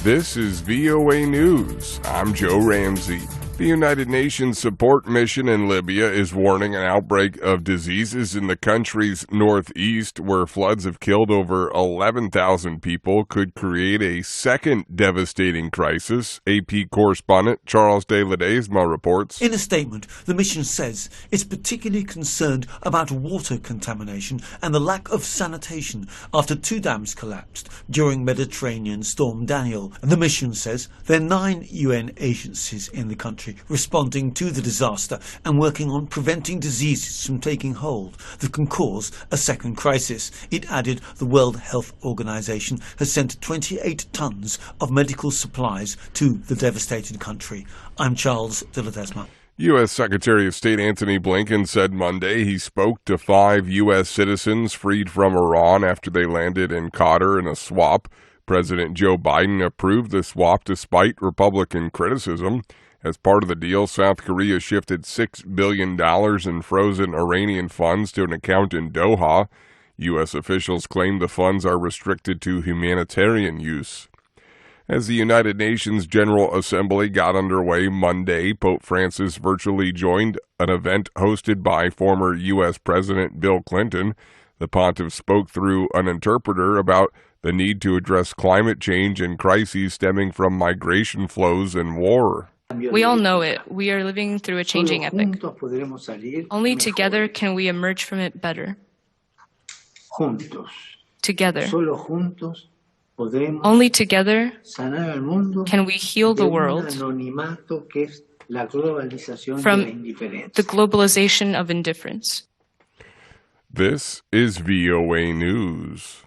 This is VOA News. I'm Joe Ramsey. The United Nations support mission in Libya is warning an outbreak of diseases in the country's northeast, where floods have killed over 11,000 people, could create a second devastating crisis. AP correspondent Charles de Ledesma reports. In a statement, the mission says it's particularly concerned about water contamination and the lack of sanitation after 2 dams collapsed during Mediterranean Storm Daniel. And the mission says there are 9 UN agencies in the country responding to the disaster and working on preventing diseases from taking hold that can cause a second crisis. It added the World Health Organization has sent 28 tons of medical supplies to the devastated country. I'm Charles de Ledesma. U.S. Secretary of State Antony Blinken said Monday he spoke to 5 U.S. citizens freed from Iran after they landed in Qatar in a swap. President Joe Biden approved the swap despite Republican criticism. As part of the deal, South Korea shifted $6 billion in frozen Iranian funds to an account in Doha. U.S. officials claim the funds are restricted to humanitarian use. As the United Nations General Assembly got underway Monday, Pope Francis virtually joined an event hosted by former U.S. President Bill Clinton. The pontiff spoke through an interpreter about the need to address climate change and crises stemming from migration flows and war. We all know it. We are living through a changing epoch. Only together can we emerge from it better. Together. Only together can we heal the world from the globalization of indifference. This is VOA News.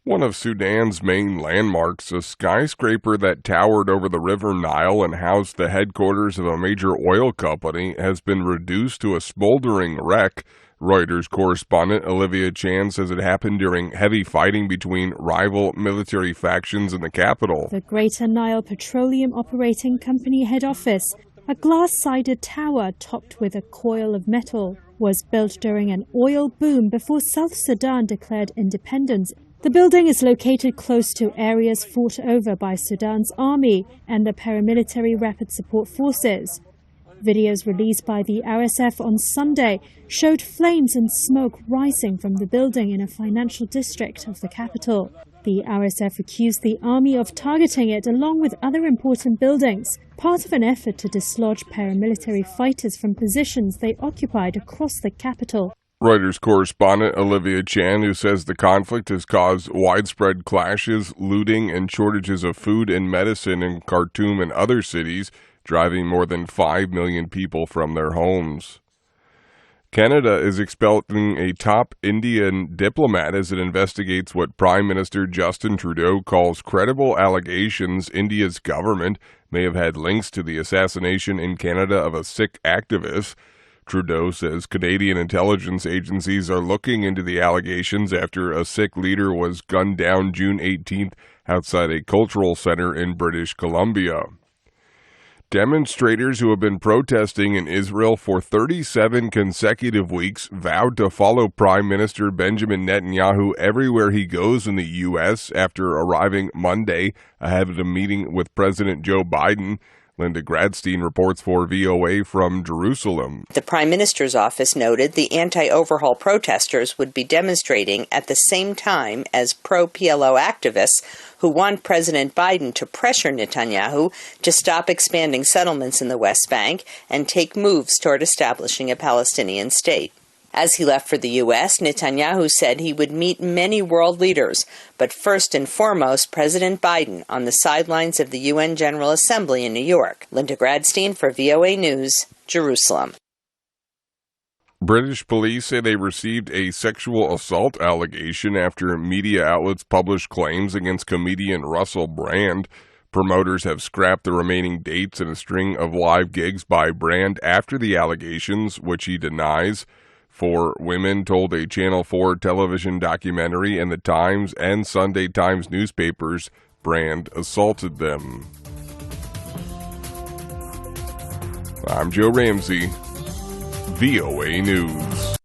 One of Sudan's main landmarks, a skyscraper that towered over the River Nile and housed the headquarters of a major oil company, has been reduced to a smoldering wreck. Reuters correspondent Olivia Chan says it happened during heavy fighting between rival military factions in the capital. The Greater Nile Petroleum Operating Company head office, a glass-sided tower topped with a coil of metal, was built during an oil boom before South Sudan declared independence. The building is located close to areas fought over by Sudan's army and the paramilitary Rapid Support Forces. Videos released by the RSF on Sunday showed flames and smoke rising from the building in a financial district of the capital. The RSF accused the army of targeting it along with other important buildings, part of an effort to dislodge paramilitary fighters from positions they occupied across the capital. Reuters correspondent Olivia Chan, who says the conflict has caused widespread clashes, looting, and shortages of food and medicine in Khartoum and other cities, driving more than 5 million people from their homes. Canada is expelling a top Indian diplomat as it investigates what Prime Minister Justin Trudeau calls credible allegations India's government may have had links to the assassination in Canada of a Sikh activist. Trudeau says Canadian intelligence agencies are looking into the allegations after a Sikh leader was gunned down June 18th outside a cultural center in British Columbia. Demonstrators who have been protesting in Israel for 37 consecutive weeks vowed to follow Prime Minister Benjamin Netanyahu everywhere he goes in the U.S. after arriving Monday ahead of a meeting with President Joe Biden. Linda Gradstein reports for VOA from Jerusalem. The Prime Minister's office noted the anti-overhaul protesters would be demonstrating at the same time as pro-PLO activists who want President Biden to pressure Netanyahu to stop expanding settlements in the West Bank and take moves toward establishing a Palestinian state. As he left for the U.S., Netanyahu said he would meet many world leaders, but first and foremost President Biden on the sidelines of the UN General Assembly in New York. Linda Gradstein for VOA News, Jerusalem. British police say they received a sexual assault allegation after media outlets published claims against comedian Russell Brand. Promoters have scrapped the remaining dates in a string of live gigs by Brand after the allegations, which he denies. 4 women told a Channel 4 television documentary in the Times and Sunday Times newspapers Brand assaulted them. I'm Joe Ramsey, VOA News.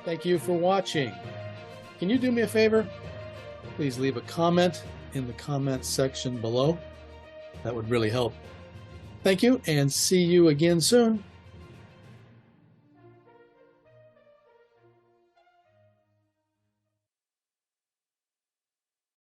Thank you for watching. Can you do me a favor? Please leave a comment in the comments section below. That would really help. Thank you, and see you again soon.